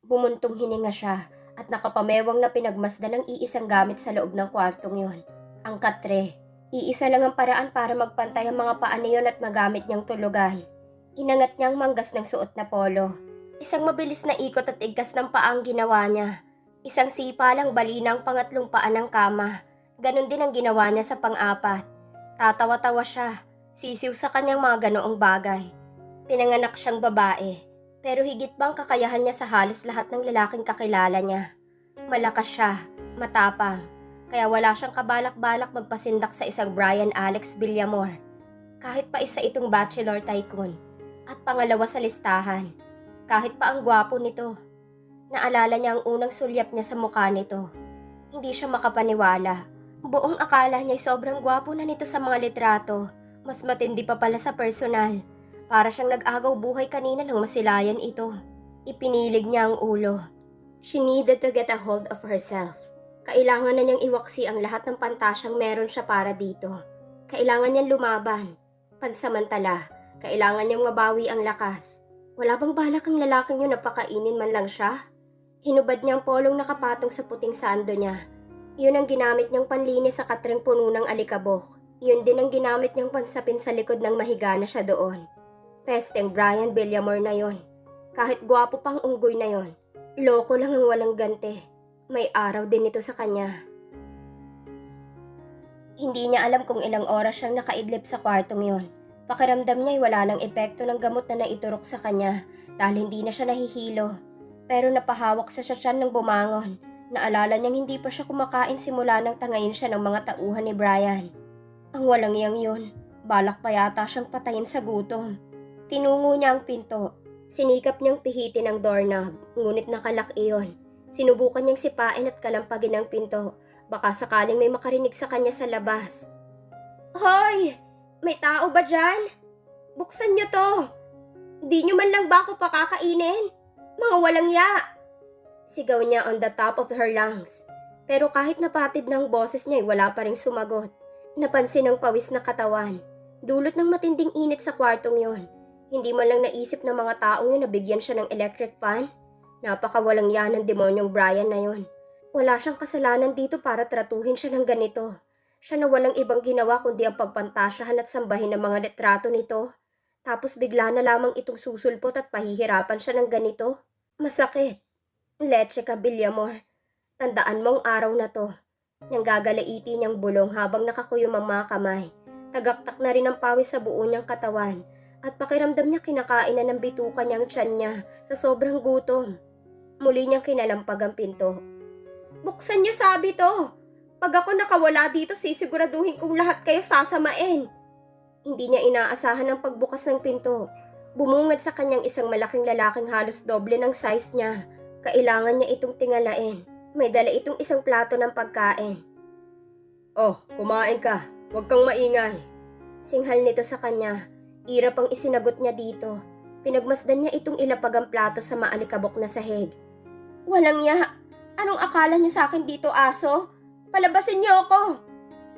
Bumuntong hininga siya at nakapamewang na pinagmasdan ng iisang gamit sa loob ng kwartong yon. Ang katre. Iisa lang ang paraan para magpantay ang mga paa niyon at magamit niyang tulugan. Inangat niyang manggas ng suot na polo. Isang mabilis na ikot at igkas ng paa ang ginawa niya. Isang sipa lang balinang pangatlong paa ng kama. Ganon din ang ginawa niya sa pang-apat. Tatawa-tawa siya. Sisiw sa kanyang mga ganoong bagay. Pinanganak siyang babae. Pero higit bang kakayahan niya sa halos lahat ng lalaking kakilala niya. Malakas siya, matapang, kaya wala siyang kabalak-balak magpasindak sa isang Brian Alex Villamor. Kahit pa isa itong bachelor tycoon at pangalawa sa listahan. Kahit pa ang gwapo nito. Naalala niya ang unang sulyap niya sa mukha nito. Hindi siya makapaniwala. Buong akala niya sobrang gwapo na nito sa mga litrato. Mas matindi pa pala sa personal. Para siyang nag-agaw buhay kanina nang masilayan ito. Ipinilig niya ang ulo. She needed to get a hold of herself. Kailangan na niyang iwaksi ang lahat ng pantasyang meron siya para dito. Kailangan niyang lumaban. Pansamantala, kailangan niyang mabawi ang lakas. Wala bang balak ang lalaking yun na pakainin man lang siya? Hinubad niya ang polong nakapatong sa puting sando niya. Yun ang ginamit niyang panlinis sa katreng puno ng alikabok. Yun din ang ginamit niyang pansapin sa likod ng mahiga na siya doon. Pesteng Brian Villamor na yon. Kahit gwapo pang unggoy na yon. Loko lang ang walang ganti. May araw din ito sa kanya. Hindi niya alam kung ilang oras siyang nakaidlip sa kwartong yon. Pakiramdam niya ay wala ng epekto ng gamot na naiturok sa kanya dahil hindi na siya nahihilo. Pero napahawak sa tiyan nang bumangon. Naalala niyang hindi pa siya kumakain simula nang tangayin siya ng mga tauhan ni Brian. Ang walang iyang yun. Balak pa yata siyang patayin sa gutom. Tinungo niya ang pinto. Sinikap niyang pihitin ang doorknob, ngunit nakalak iyon. Sinubukan niyang sipain at kalampagin ang pinto. Baka sakaling may makarinig sa kanya sa labas. Hoy! May tao ba dyan? Buksan niyo to! Di niyo man lang ba ako pakakainin? Mga walang ya! Sigaw niya on the top of her lungs. Pero kahit napatid ng boses niya ay wala pa ring sumagot. Napansin ang pawis na katawan. Dulot ng matinding init sa kwartong yon. Hindi man lang naisip ng mga taong yun na bigyan siya ng electric fan. Napakawalang yan ng demonyong Brian na yun. Wala siyang kasalanan dito para tratuhin siya ng ganito. Siya na walang ibang ginawa kundi ang pagpantasyahan at sambahin ng mga litrato nito. Tapos bigla na lamang itong susulpot at pahihirapan siya ng ganito. Masakit. Leche ka, Villamor. Tandaan mo ang araw na to. Nang gagalaiti niyang bulong habang nakakuyom ang mga kamay. Tagaktak na rin ang pawis sa buo niyang katawan. At pakiramdam niya kinakain na ng bituka niyang tiyan niya sa sobrang gutom. Muli niyang kinalampag ang pinto. Buksan niyo sabi to! Pag ako nakawala dito sisiguraduhin kong lahat kayo sasamain. Hindi niya inaasahan ang pagbukas ng pinto. Bumungad sa kanyang isang malaking lalaking halos doble ng size niya. Kailangan niya itong tingalain. May dala itong isang plato ng pagkain. Oh, kumain ka. Huwag kang maingay. Singhal nito sa kanya. Irap ang isinagot niya dito. Pinagmasdan niya itong ilapag ang plato sa maalikabok na sahig. Walang ya! Anong akala niyo sa akin dito, aso? Palabasin niyo ako!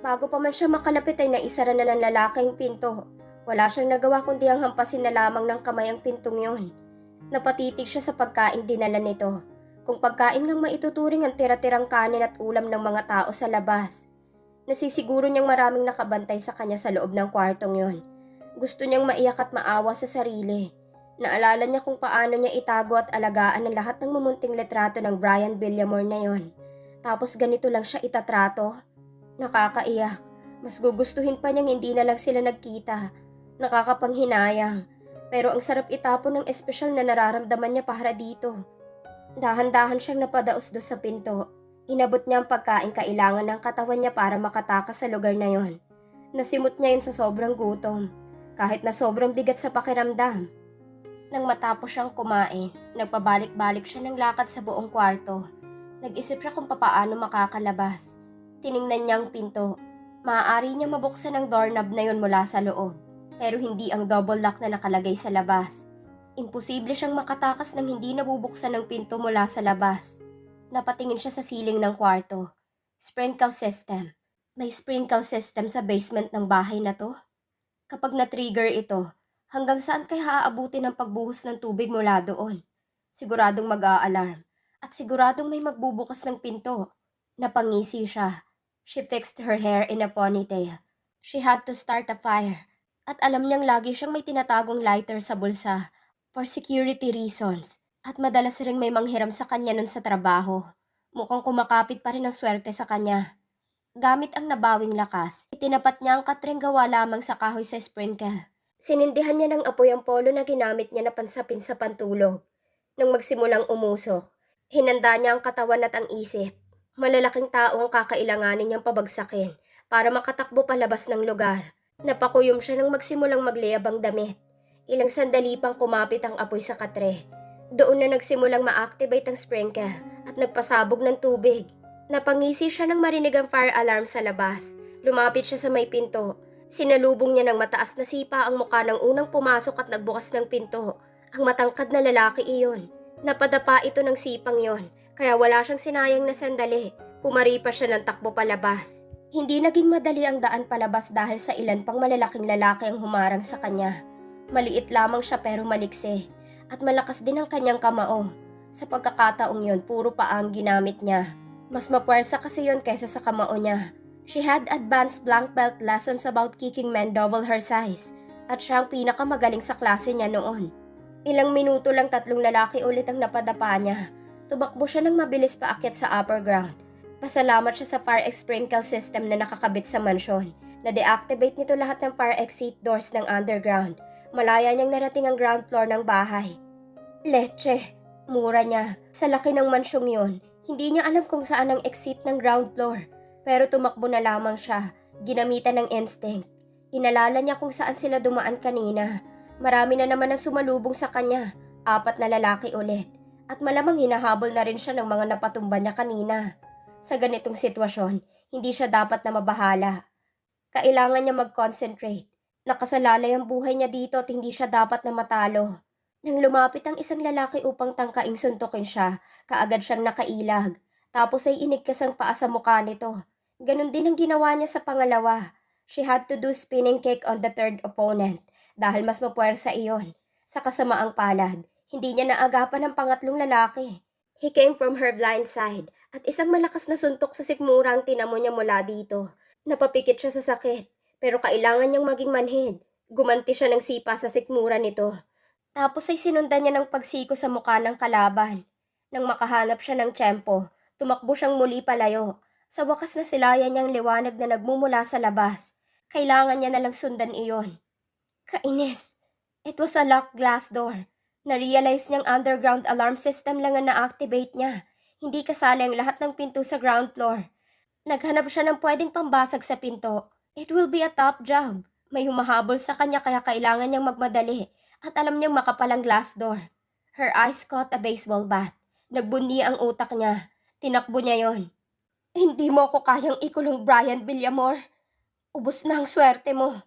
Bago pa man siya makalapit ay naisara na ng lalaking pinto. Wala siyang nagawa kundi ang hampasin na lamang ng kamay ang pintong yon. Napatitig siya sa pagkain dinala nito. Kung pagkain ngang maituturing ang tira-tirang kanin at ulam ng mga tao sa labas. Nasisiguro niyang maraming nakabantay sa kanya sa loob ng kwartong yon. Gusto niyang maiyak at maawa sa sarili. Naalala niya kung paano niya itago at alagaan ang lahat ng mumunting litrato ng Brian Villamor na yon. Tapos ganito lang siya itatrato. Nakakaiyak. Mas gugustuhin pa niyang hindi na lang sila nagkita. Nakakapanghinayang. Pero ang sarap itapon ng espesyal na nararamdaman niya para dito. Dahan-dahan siyang napadaos do sa pinto. Inabot niya ang pagkain kailangan ng katawan niya para makatakas sa lugar na yon. Nasimot niya yun sa sobrang gutom. Kahit na sobrang bigat sa pakiramdam. Nang matapos siyang kumain, nagpabalik-balik siya ng lakad sa buong kwarto. Nag-isip siya kung papaano makakalabas. Tiningnan niya ang pinto. Maaari niya mabuksan ang doorknob na yon mula sa loob. Pero hindi ang double lock na nakalagay sa labas. Imposible siyang makatakas nang hindi nabubuksan ng pinto mula sa labas. Napatingin siya sa siling ng kwarto. Sprinkle system. May sprinkle system sa basement ng bahay na to? Kapag na-trigger ito, hanggang saan kaya aabutin ang pagbuhos ng tubig mula doon? Siguradong mag-a-alarm. At siguradong may magbubukas ng pinto. Napangisi siya. She fixed her hair in a ponytail. She had to start a fire. At alam niyang lagi siyang may tinatagong lighter sa bulsa for security reasons. At madalas ring may manghiram sa kanya nun sa trabaho. Mukhang kumakapit pa rin ang swerte sa kanya. Gamit ang nabawing lakas, itinapat niya ang katreng gawa lamang sa kahoy sa sprinkle. Sinindihan niya ng apoy ang polo na ginamit niya na pansapin sa pantulog. Nang magsimulang umusok, hinanda niya ang katawan at ang isip. Malalaking tao ang kakailanganin niyang pabagsakin para makatakbo palabas ng lugar. Napakuyom siya nang magsimulang magliyab ang damit. Ilang sandali pang kumapit ang apoy sa katre. Doon na nagsimulang ma-activate ang sprinkle at nagpasabog ng tubig. Napangisi siya nang marinig ang fire alarm sa labas. Lumapit siya sa may pinto. Sinalubong niya ng mataas na sipa ang muka ng unang pumasok at nagbukas ng pinto. Ang matangkad na lalaki iyon. Napadapa ito ng sipang yon, kaya wala siyang sinayang na sandali. Pumari pa siya ng takbo palabas. Hindi naging madali ang daan palabas dahil sa ilan pang malalaking lalaki ang humarang sa kanya. Maliit lamang siya pero maliksi. At malakas din ang kanyang kamao. Sa pagkakataong yon, puro paa ang ginamit niya. Mas mapuwersa kasi yon kaysa sa kamao niya. She had advanced black belt lessons about kicking men double her size. At siya ang pinakamagaling sa klase niya noon. Ilang minuto lang 3 lalaki ulit ang napadapa niya. Tumakbo siya ng mabilis paakyat sa upper ground. Pasalamat siya sa fire sprinkle system na nakakabit sa mansyon. Na-deactivate nito lahat ng fire exit doors ng underground. Malaya niyang narating ang ground floor ng bahay. Leche, mura niya. Sa laki ng mansyong yon, hindi niya alam kung saan ang exit ng ground floor. Pero tumakbo na lamang siya, ginamitan ng instinct. Inalala niya kung saan sila dumaan kanina. Marami na naman ang sumalubong sa kanya, 4 na lalaki ulit. At malamang hinahabol na rin siya ng mga napatumba niya kanina. Sa ganitong sitwasyon, hindi siya dapat na mabahala. Kailangan niya mag-concentrate. Nakasalalay ang buhay niya dito at hindi siya dapat na matalo. Nang lumapit ang isang lalaki upang tangkaing suntukin siya, kaagad siyang nakailag. Tapos ay inigkas ang paa sa mukha nito. Ganon din ang ginawa niya sa pangalawa. She had to do spinning kick on the third opponent dahil mas mapuwersa iyon. Sa kasamaang palad, hindi niya naagapan ang pangatlong lalaki. He came from her blind side at isang malakas na suntok sa sikmura ang tinamo niya mula dito. Napapikit siya sa sakit pero kailangan niyang maging manhid. Gumanti siya ng sipa sa sikmura nito. Tapos ay sinundan niya ng pagsiko sa mukha ng kalaban. Nang makahanap siya ng tiyempo, tumakbo siyang muli palayo. Sa wakas na silayan niyang liwanag na nagmumula sa labas. Kailangan niya nalang sundan iyon. Kainis. It was a locked glass door. Na-realize niyang underground alarm system lang ang na-activate niya. Hindi kasali ang lahat ng pinto sa ground floor. Naghanap siya ng pwedeng pambasag sa pinto. It will be a top job. May humahabol sa kanya kaya kailangan niyang magmadali. At alam niyang makapalang glass door. Her eyes caught a baseball bat. Nagbundi ang utak niya. Tinakbo niya yon. Hindi mo ako kayang ikulong, Brian Villamor. Ubos na ang swerte mo.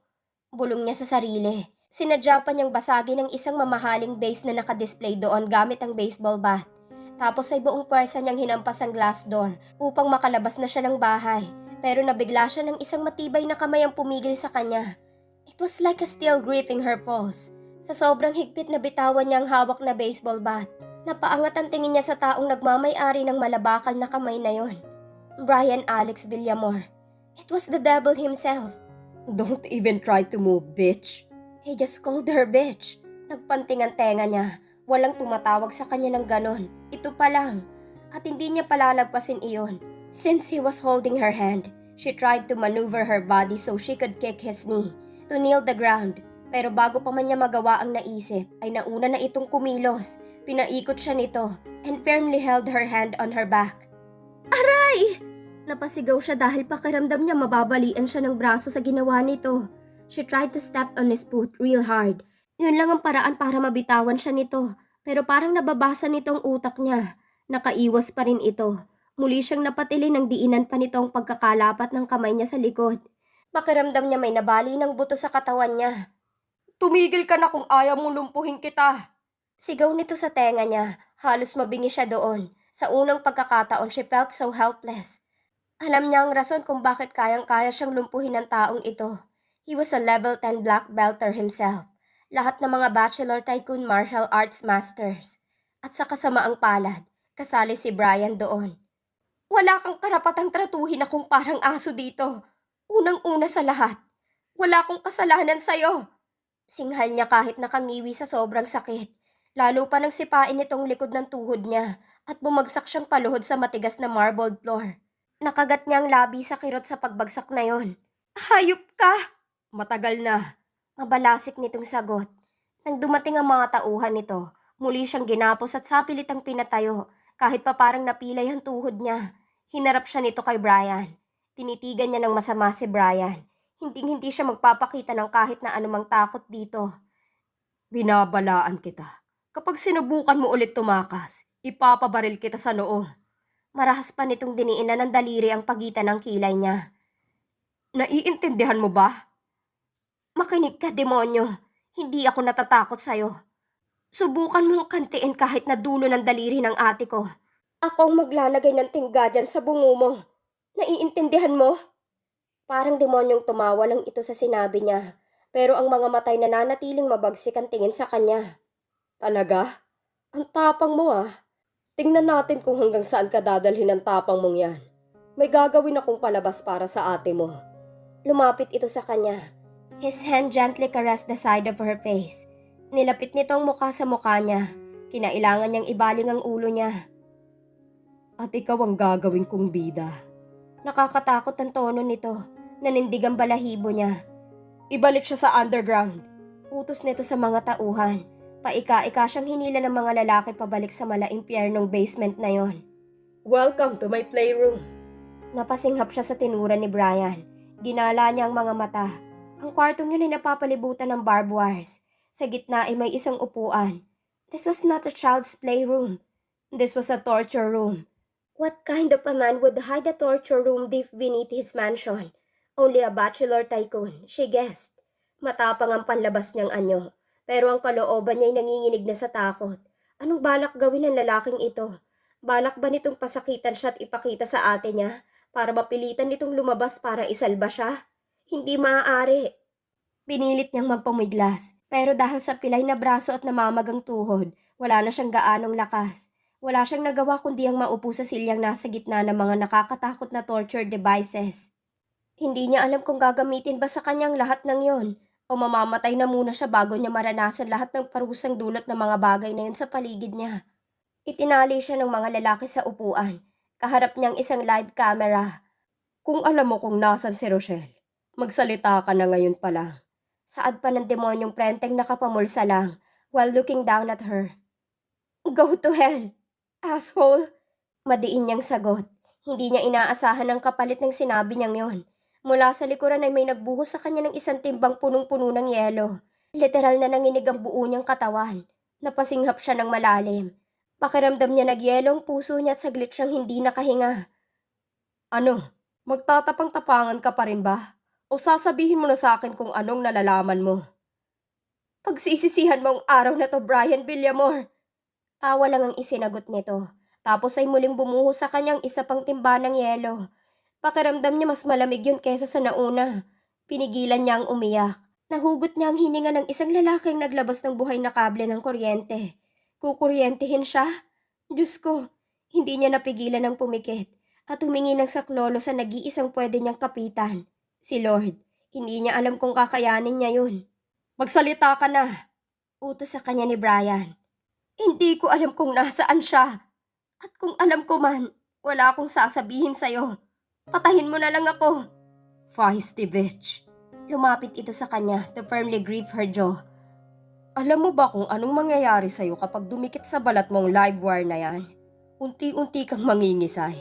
Bulong niya sa sarili. Sinadya pa niyang basagin ang isang mamahaling base na nakadisplay doon gamit ang baseball bat. Tapos ay buong pwersa niyang hinampas ang glass door upang makalabas na siya ng bahay. Pero nabigla siya ng isang matibay na kamay ang pumigil sa kanya. It was like a steel gripping her pulse. Sa sobrang higpit na bitawan niya ang hawak na baseball bat. Napaangat ang tingin niya sa taong nagmamay-ari ng malabakal na kamay na yon. Brian Alex Villamor. It was the devil himself. Don't even try to move, bitch. He just called her bitch. Nagpanting ang tenga niya. Walang tumatawag sa kanya ng ganon. Ito pa lang. At hindi niya palalagpasin iyon. Since he was holding her hand, she tried to maneuver her body so she could kick his knee to kneel the ground. Pero bago pa man niya magawa ang naisip, ay nauna na itong kumilos. Pinaikot siya nito and firmly held her hand on her back. Aray! Napasigaw siya dahil pakiramdam niya mababalian siya ng braso sa ginawa nito. She tried to step on his foot real hard. Yun lang ang paraan para mabitawan siya nito. Pero parang nababasa nitong utak niya. Nakaiwas pa rin ito. Muli siyang napatili ng diinan pa nitong pagkakalapat ng kamay niya sa likod. Pakiramdam niya may nabali ng buto sa katawan niya. Tumigil ka na kung ayaw mong lumpuhin kita. Sigaw nito sa tenga niya. Halos mabingi siya doon. Sa unang pagkakataon, she felt so helpless. Alam niya ang rason kung bakit kayang-kaya siyang lumpuhin ng taong ito. He was a level 10 black belter himself. Lahat ng mga bachelor tycoon martial arts masters. At sa kasamaang palad, kasali si Brian doon. Wala kang karapatang tratuhin akong parang aso dito. Unang-una sa lahat, wala akong kasalanan sa'yo. Singhal niya kahit nakangiwi sa sobrang sakit. Lalo pa nang sipain itong likod ng tuhod niya at bumagsak siyang paluhod sa matigas na marbled floor. Nakagat niya ang labi sa kirot sa pagbagsak na yon. Hayop ka! Matagal na. Mabalasik nitong sagot. Nang dumating ang mga tauhan nito, muli siyang ginapos at sapilitang pinatayo kahit pa parang napilay ang tuhod niya. Hinarap siya nito kay Brian. Tinitigan niya ng masama si Brian. Hindi siya magpapakita ng kahit na anumang takot dito. Binabalaan kita. Kapag sinubukan mo ulit tumakas, ipapabaril kita sa noo. Marahas pa nitong diniinan ng daliri ang pagitan ng kilay niya. Naiintindihan mo ba? Makinig ka, demonyo. Hindi ako natatakot sa'yo. Subukan mong kantiin kahit na dulo ng daliri ng ate ko. Ako ang maglalagay ng tingga dyan sa bungo mo. Naiintindihan mo? Parang demonyong tumawa lang ito sa sinabi niya. Pero ang mga matay nananatiling mabagsik ang tingin sa kanya. Talaga? Ang tapang mo ah. Tingnan natin kung hanggang saan ka dadalhin ang tapang mong yan. May gagawin akong palabas para sa ate mo. Lumapit ito sa kanya. His hand gently caressed the side of her face. Nilapit nito ang mukha sa mukha niya. Kinailangan niyang ibaling ang ulo niya. At ikaw ang gagawin kong bida. Nakakatakot ang tono nito. Nanindig ang balahibo niya. Ibalik siya sa underground. Utos nito sa mga tauhan. Paika-ika siyang hinila ng mga lalaki pabalik sa malaimpyernong basement na yon. Welcome to my playroom. Napasinghap siya sa tinura ni Brian. Ginala niya ang mga mata. Ang kwartong yun ay napapalibutan ng barbed wires. Sa gitna ay may isang upuan. This was not a child's playroom. This was a torture room. What kind of a man would hide a torture room deep beneath his mansion? Only a bachelor tycoon, she guessed. Matapang ang panlabas niyang anyo. Pero ang kalooban niya ay nanginginig na sa takot. Anong balak gawin ng lalaking ito? Balak ba nitong pasakitan siya at ipakita sa ate niya para mapilitan nitong lumabas para isalba siya? Hindi maaari. Pinilit niyang magpumiglas. Pero dahil sa pilay na braso at namamagang tuhod, wala na siyang gaanong lakas. Wala siyang nagawa kundi ang maupo sa silyang nasa gitna ng mga nakakatakot na torture devices. Hindi niya alam kung gagamitin ba sa kanyang lahat ng yon o mamamatay na muna siya bago niya maranasan lahat ng parusang dulot ng mga bagay na yun sa paligid niya. Itinali siya ng mga lalaki sa upuan. Kaharap niyang isang live camera. Kung alam mo kung nasan si Rochelle, magsalita ka na ngayon pa lang. Saad pa ng demonyong prenteng nakapamulsa lang while looking down at her. Go to hell, asshole! Madiin niyang sagot. Hindi niya inaasahan ang kapalit ng sinabi niyang yon. Mula sa likuran ay may nagbuhos sa kanya ng isang timbang punong-puno ng yelo. Literal na nanginig ang buo niyang katawan. Napasinghap siya ng malalim. Pakiramdam niya nagyelo ang puso niya at saglit siyang hindi nakahinga. Ano? Magtatapang-tapangan ka pa rin ba? O sasabihin mo na sa akin kung anong nalalaman mo? Pagsisisihan mo ang araw na to, Brian Villamor. Tawa lang ang isinagot nito. Tapos ay muling bumuhos sa kanyang isa pang timba ng yelo. Pakiramdam niya mas malamig yun kesa sa nauna. Pinigilan niya ang umiyak. Nahugot niya ang hininga ng isang lalaking naglabas ng buhay na kable ng kuryente. Kukuryentehin siya? Diyos ko, hindi niya napigilan ng pumikit at humingi ng saklolo sa nag-iisang pwede niyang kapitan. Si Lord, hindi niya alam kung kakayanin niya yun. Magsalita ka na, utos sa kanya ni Brian. Hindi ko alam kung nasaan siya. At kung alam ko man, wala akong sasabihin sa'yo. Patahin mo na lang ako. Feisty bitch. Lumapit ito sa kanya to firmly grip her jaw. Alam mo ba kung anong mangyayari sa'yo kapag dumikit sa balat mong live wire na yan? Unti-unti kang mangingisay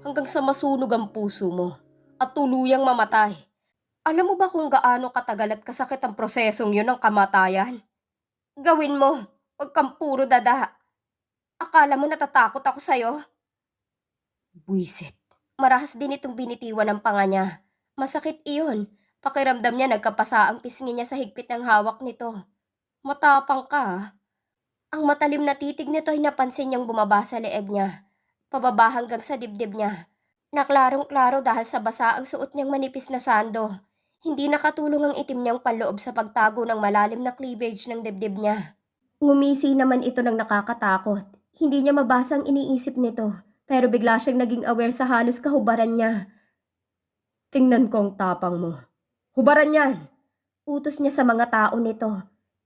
hanggang sa masunog ang puso mo at tuluyang mamatay. Alam mo ba kung gaano katagal at kasakit ang prosesong yun ng kamatayan? Gawin mo, huwag kang puro dada. Akala mo natatakot ako sa'yo? Buisit. Marahas din itong binitiwan ng panga niya. Masakit iyon. Pakiramdam niya nagkapasa ang pisngi niya sa higpit ng hawak nito. Matapang ka ah. Ang matalim na titig nito ay napansin niyang bumaba sa leeg niya. Pababa hanggang sa dibdib niya. Naklarong-klaro dahil sa basa ang suot niyang manipis na sando. Hindi nakatulong ang itim niyang panloob sa pagtago ng malalim na cleavage ng dibdib niya. Ngumisi naman ito ng nakakatakot. Hindi niya mabasa ang iniisip nito, pero bigla siyang naging aware sa halos kahubaran niya. Tingnan ko ang tapang mo. Hubaran yan! Utos niya sa mga tao nito.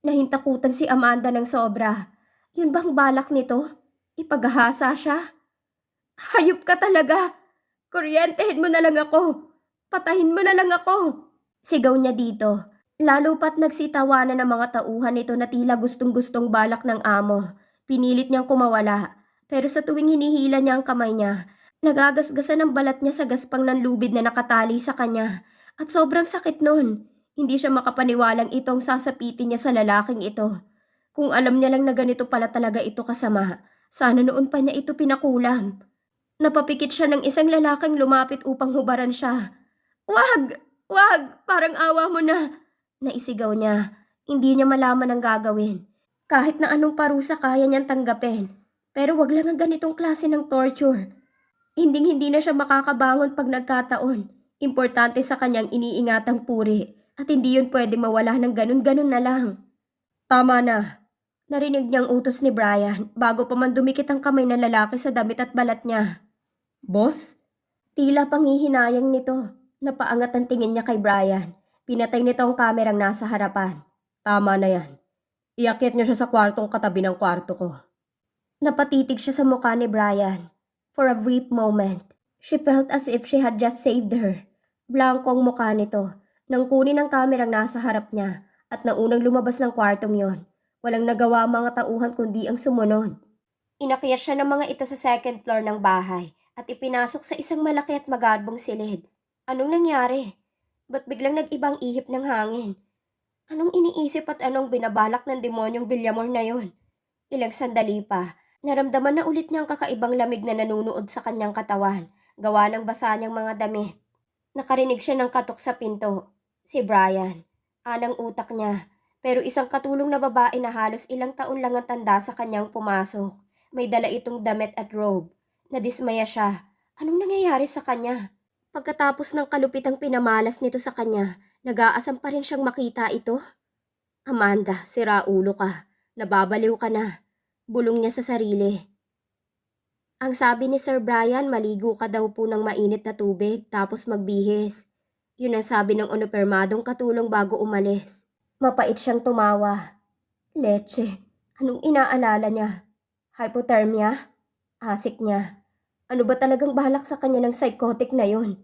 Nahintakutan si Amanda ng sobra. Yun bang balak nito? Ipaghahasa siya? Hayop ka talaga! Kuryentehin mo na lang ako! Patahin mo na lang ako! Sigaw niya dito. Lalo pat nagsitawanan ng mga tauhan nito na tila gustong-gustong balak ng amo. Pinilit niyang kumawala. Pero sa tuwing hinihila niya ang kamay niya, nagagasgasan ang balat niya sa gaspang ng lubid na nakatali sa kanya. At sobrang sakit nun. Hindi siya makapaniwalang itong sasapitin niya sa lalaking ito. Kung alam niya lang na ganito pala talaga ito kasama, sana noon pa niya ito pinakulam. Napapikit siya ng isang lalaking lumapit upang hubaran siya. "Wag! Wag! Parang awa mo na!" Naisigaw niya. Hindi niya malaman ang gagawin. Kahit na anong parusa kaya niyang tanggapin. Pero wag lang ang ganitong klase ng torture. Hinding-hindi na siya makakabangon pag nagkataon. Importante sa kanyang iniingatang puri. At hindi yun pwede mawala ng ganun-ganun na lang. Tama na. Narinig niyang utos ni Brian bago pa man dumikit ang kamay ng lalaki sa damit at balat niya. Boss? Tila panghihinayang nito. Napaangat ang tingin niya kay Brian. Pinatay nito ang kamerang nasa harapan. Tama na yan. Iakyat niyo siya sa kwartong katabi ng kwarto ko. Napatitig siya sa mukha ni Brian. For a brief moment, she felt as if she had just saved her. Blanko ang mukha nito nang kunin ang kamerang nasa harap niya at naunang lumabas ng kwartong yon. Walang nagawa ang mga tauhan kundi ang sumunod. Inakyat siya ng mga ito sa second floor ng bahay at ipinasok sa isang malaki at magarbong silid. Anong nangyari? Ba't biglang nag-ibang ihip ng hangin? Anong iniisip at anong binabalak ng demonyong Villamor na yon? Ilang sandali pa, naramdaman na ulit niyang kakaibang lamig na nanunood sa kanyang katawan, gawa ng basa niyang mga damit. Nakarinig siya ng katok sa pinto. Si Brian. Anang utak niya. Pero isang katulong na babae na halos ilang taon lang ang tanda sa kanyang pumasok. May dala itong damit at robe. Nadismaya siya. Anong nangyayari sa kanya? Pagkatapos ng kalupitang pinamalas nito sa kanya, nag-aasam pa rin siyang makita ito. Amanda, sira ulo ka. Nababaliw ka na. Bulong niya sa sarili. Ang sabi ni Sir Brian, maligo ka daw po ng mainit na tubig tapos magbihis. Yun ang sabi ng unipermadong katulong bago umalis. Mapait siyang tumawa. Leche, anong inaalala niya? Hypothermia? Asik niya. Ano ba talagang balak sa kanya ng psychotic na yun?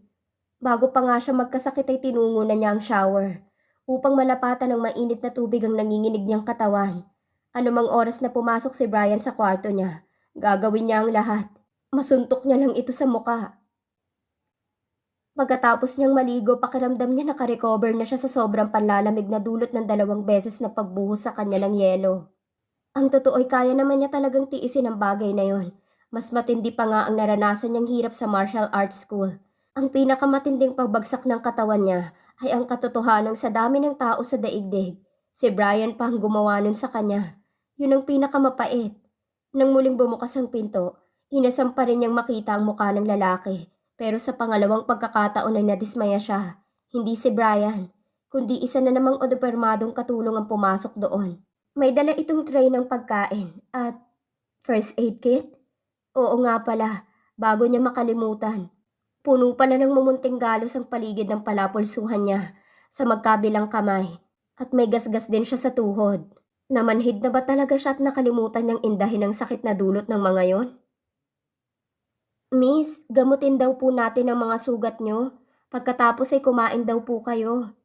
Bago pa nga siya magkasakit ay tinungo na niya ang shower upang malapatan ng mainit na tubig ang nanginginig niyang katawan. Anumang oras na pumasok si Brian sa kwarto niya, gagawin niya ang lahat. Masuntok niya lang ito sa muka. Pagkatapos niyang maligo, pakiramdam niya nakarecover na siya sa sobrang panlalamig na dulot ng 2 beses na pagbuhos sa kanya ng yelo. Ang totoo ay kaya naman niya talagang tiisin ang bagay na yon. Mas matindi pa nga ang naranasan niyang hirap sa martial arts school. Ang pinakamatinding pagbagsak ng katawan niya ay ang katotohanan sa dami ng tao sa daigdig. Si Brian pa ang gumawa nun sa kanya. Yun ang pinakamapait. Nang muling bumukas ang pinto, inasam pa rin niyang makita ang mukha ng lalaki. Pero sa pangalawang pagkakataon ay nadismaya siya. Hindi si Brian, kundi isa na namang unipermadong katulong ang pumasok doon. May dala itong tray ng pagkain at first aid kit? Oo nga pala, bago niya makalimutan. Puno pala ng mumunting galos ang paligid ng palapulsuhan niya sa magkabilang kamay at may gasgas din siya sa tuhod. Namanhid na ba talaga siya at nakalimutan niyang indahin ang sakit na dulot ng mga yon? Miss, gamutin daw po natin ang mga sugat niyo. Pagkatapos ay kumain daw po kayo.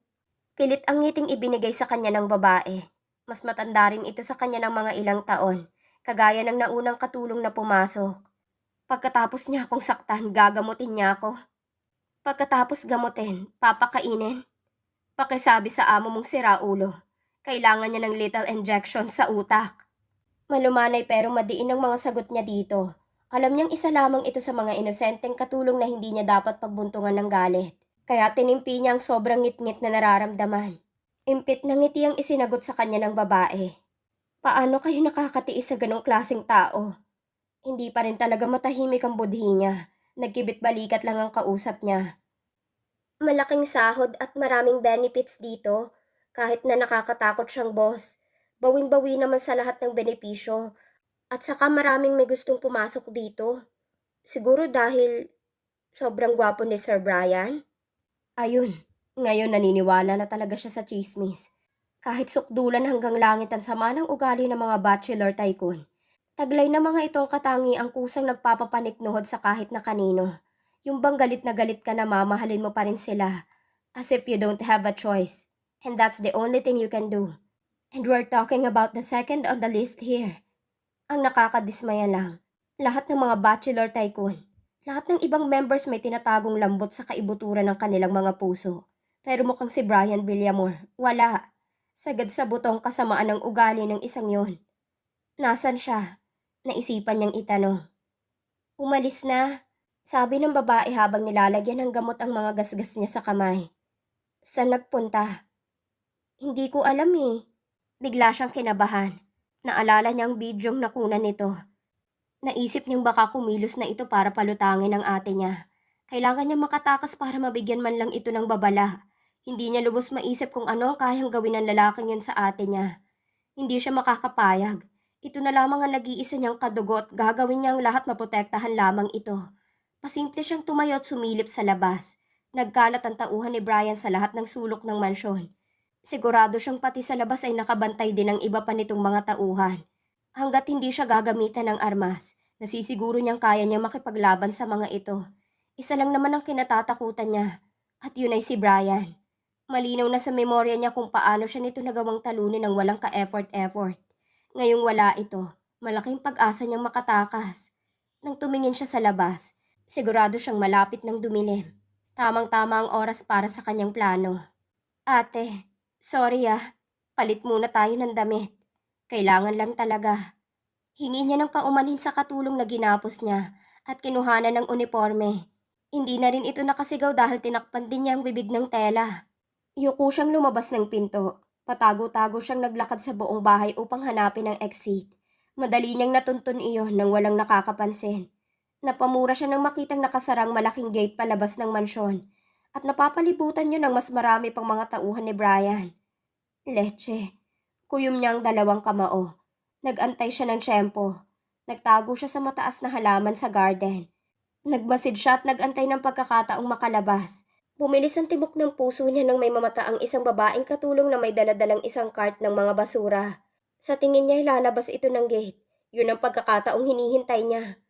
Pilit ang ngiting ibinigay sa kanya ng babae. Mas matanda rin ito sa kanya ng mga ilang taon, kagaya ng naunang katulong na pumasok. Pagkatapos niya akong saktan, gagamutin niya ako. Pagkatapos gamutin, papakainin. Pakisabi sa amo mong siraulo. Kailangan niya ng little injection sa utak. Malumanay pero madiin ang mga sagot niya dito. Alam niyang isa lamang ito sa mga inosenteng katulong na hindi niya dapat pagbuntungan ng galit. Kaya tinimpi niya ang sobrang ngit-ngit na nararamdaman. Impit na ngiti ang isinagot sa kanya ng babae. Paano kayo nakakatiis sa ganong klaseng tao? Hindi pa rin talaga matahimik ang budhi niya. Nagkibit-balikat lang ang kausap niya. Malaking sahod at maraming benefits dito. Kahit na nakakatakot siyang boss. Bawing-bawi naman sa lahat ng benepisyo. At saka maraming may gustong pumasok dito. Siguro dahil sobrang gwapo ni Sir Brian? Ayun, ngayon naniniwala na talaga siya sa tsismis. Kahit sukdulan hanggang langit ang sama ng ugali ng mga bachelor tycoon. Taglay na mga itong katangi ang kusang nagpapapaniknuhod sa kahit na kanino. Yung bang galit na galit ka na mamahalin mo pa rin sila. As if you don't have a choice. And that's the only thing you can do. And we're talking about the second on the list here. Ang nakakadismaya lang, lahat ng mga bachelor tycoon, lahat ng ibang members may tinatagong lambot sa kaibuturan ng kanilang mga puso. Pero mukhang si Brian Villamor, wala. Sagad sa butong kasamaan ng ugali ng isang yon. Nasaan siya? Naisipan niyang itanong. Umalis na, sabi ng babae habang nilalagyan ng gamot ang mga gasgas niya sa kamay. Saan nagpunta? Hindi ko alam eh. Bigla siyang kinabahan. Naalala niya ang bidyong nakunan nito. Naisip niyang baka kumilos na ito para palutangin ang ate niya. Kailangan niya makatakas para mabigyan man lang ito ng babala. Hindi niya lubos maisip kung ano ang kayang gawin ng lalaking yun sa ate niya. Hindi siya makakapayag. Ito na lamang ang nag-iisa niyang kadugot, gagawin niya ang lahat maprotektahan lamang ito. Pasimple siyang tumayo at sumilip sa labas. Nagkalat ang tauhan ni Brian sa lahat ng sulok ng mansyon. Sigurado siyang pati sa labas ay nakabantay din ang iba pa nitong mga tauhan. Hanggat hindi siya gagamitan ng armas, nasisiguro niyang kaya niya makipaglaban sa mga ito. Isa lang naman ang kinatatakutan niya, at yun ay si Brian. Malinaw na sa memorya niya kung paano siya nito nagawang talunin ng walang ka-effort-effort. Ngayong wala ito, malaking pag-asa niyang makatakas. Nang tumingin siya sa labas, sigurado siyang malapit ng dumilim. Tamang-tama ang oras para sa kanyang plano. Ate, sorry palit muna tayo ng damit. Kailangan lang talaga. Hingi niya ng paumanhin sa katulong na ginapos niya at kinuhanan ng uniforme. Hindi na rin ito nakasigaw dahil tinakpan din niya ang bibig ng tela. Yuko siyang lumabas ng pinto. Patago-tago siyang naglakad sa buong bahay upang hanapin ang exit. Madali niyang natuntun iyon nang walang nakakapansin. Napamura siya nang makitang nakasarang malaking gate palabas ng mansyon at napapalibutan niyo ng mas marami pang mga tauhan ni Brian. Leche. Kuyom niya ang dalawang kamao. Nag-antay siya ng tiyempo. Nagtago siya sa mataas na halaman sa garden. Nagmasid siya at nag-antay ng pagkakataong makalabas. Bumilis ang tibok ng puso niya nang may mamata ang isang babaeng katulong na may daladalang isang cart ng mga basura. Sa tingin niya ilalabas ito ng gate. Yun ang pagkakataong hinihintay niya.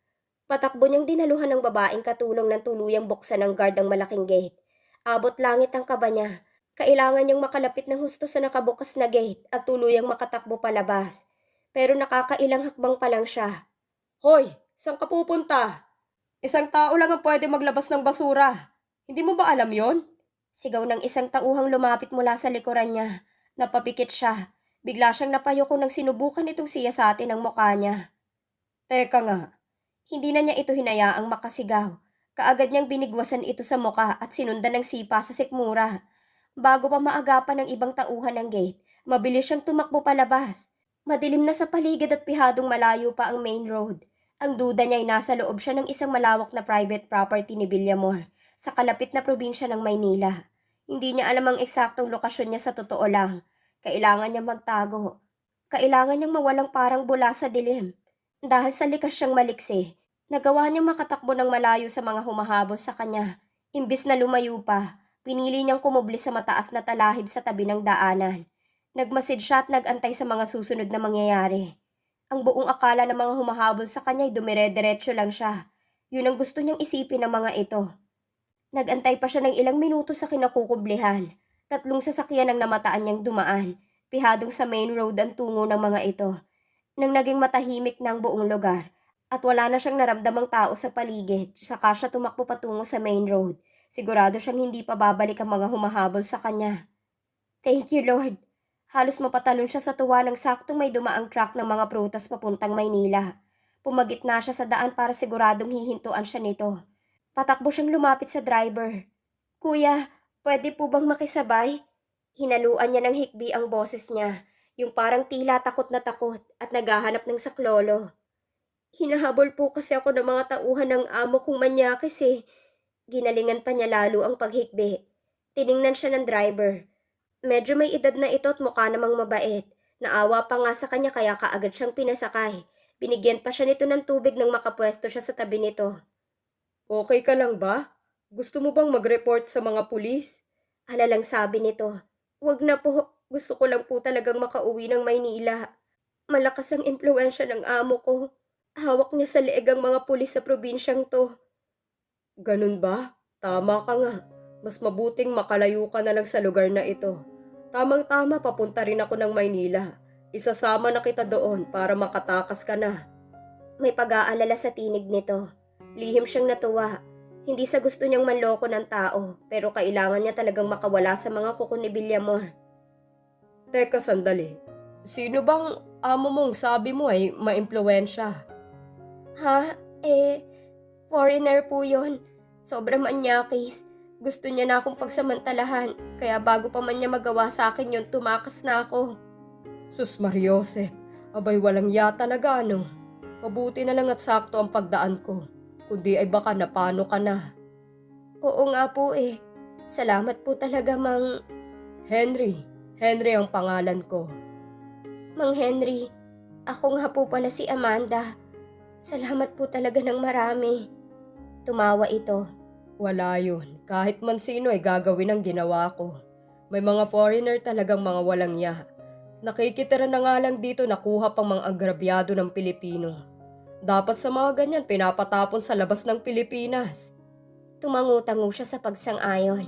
Patakbo niyang dinaluhan ng babaeng katulong ng tuluyang buksan ng guard ang malaking gate. Abot langit ang kaba niya. Kailangan niyang makalapit ng husto sa nakabukas na gate at tuluyang makatakbo palabas. Pero nakakailang hakbang pa lang siya. Hoy! Saan ka pupunta? Isang tao lang ang pwede maglabas ng basura. Hindi mo ba alam yon? Sigaw ng isang tauhang lumapit mula sa likuran niya. Napapikit siya. Bigla siyang napayoko nang sinubukan itong siyasatin ang mukha niya. Teka nga. Hindi na niya ito hinayaang makasigaw. Kaagad niyang binigwasan ito sa mukha at sinundan ng sipa sa sikmura. Bago pa maagapan ng ibang tauhan ng gate, mabilis siyang tumakbo palabas. Madilim na sa paligid at pihadong malayo pa ang main road. Ang duda niya ay nasa loob siya ng isang malawak na private property ni Villamor sa kalapit na probinsya ng Maynila. Hindi niya alam ang eksaktong lokasyon niya sa totoo lang. Kailangan niyang magtago. Kailangan niyang mawalang parang bula sa dilim. Dahil sa likas siyang maliksi, nagawa niyang makatakbo ng malayo sa mga humahabol sa kanya. Imbis na lumayo pa, pinili niyang kumubli sa mataas na talahib sa tabi ng daanan. Nagmasid siya at nag-antay sa mga susunod na mangyayari. Ang buong akala ng mga humahabol sa kanya ay dumire-diretso lang siya. Yun ang gusto niyang isipin ng mga ito. Nag-antay pa siya ng ilang minuto sa kinakukublihan. 3 sasakyan ang namataan niyang dumaan. Pihadong sa main road ang tungo ng mga ito. Nang naging matahimik na ang buong lugar at wala na siyang naramdamang tao sa paligid, saka siya tumakbo patungo sa main road. Sigurado siyang hindi pa babalik ang mga humahabol sa kanya. Thank you, Lord. Halos mapatalon siya sa tuwa ng saktong may dumaang truck ng mga prutas papuntang Maynila. Pumagit na siya sa daan para siguradong hihintuan siya nito. Patakbo siyang lumapit sa driver. Kuya, pwede po bang makisabay? Hinaluan niya ng hikbi ang boses niya, yung parang tila takot na takot at naghahanap ng saklolo. Hinahabol po kasi ako ng mga tauhan ng amo kong manyakis eh. Ginalingan pa niya lalo ang paghikbi. Tiningnan siya ng driver. Medyo may edad na ito at mukha namang mabait. Naawa pa nga sa kanya kaya kaagad siyang pinasakay. Binigyan pa siya nito ng tubig nang makapwesto siya sa tabi nito. Okay ka lang ba? Gusto mo bang mag-report sa mga pulis? Alalang sabi nito. Huwag na po, gusto ko lang po talagang makauwi ng Maynila. Malakas ang impluensya ng amo ko. Hawak niya sa leeg ang mga pulis sa probinsyang to. Ganun ba? Tama ka nga. Mas mabuting makalayo ka na lang sa lugar na ito. Tamang-tama papunta rin ako ng Maynila. Isasama na kita doon para makatakas ka na. May pag-aalala sa tinig nito. Lihim siyang natuwa. Hindi sa gusto niyang manloko ng tao, pero kailangan niya talagang makawala sa mga kuko ni Villamor. Teka sandali. Sino bang amo mong sabi mo ay maimpluwensya? Ha? Foreigner po yun. Sobrang manyakis. Gusto niya na akong pagsamantalahan, kaya bago pa man niya magawa sa akin yun, tumakas na ako. Sus Mariose, abay walang yata na gano. Mabuti na lang at sakto ang pagdaan ko. Kundi ay baka napano ka na. Oo nga po eh. Salamat po talaga, Mang... Henry. Henry ang pangalan ko. Mang Henry. Ako nga po pala si Amanda. Salamat po talaga ng marami. Tumawa ito. Wala yun. Kahit man sino ay gagawin ang ginawa ko. May mga foreigner talagang mga walang ya. Nakikitira na nga lang dito nakuha pang mga agrabyado ng Pilipino. Dapat sa mga ganyan pinapatapon sa labas ng Pilipinas. Tumangu-tango siya sa pagsang-ayon.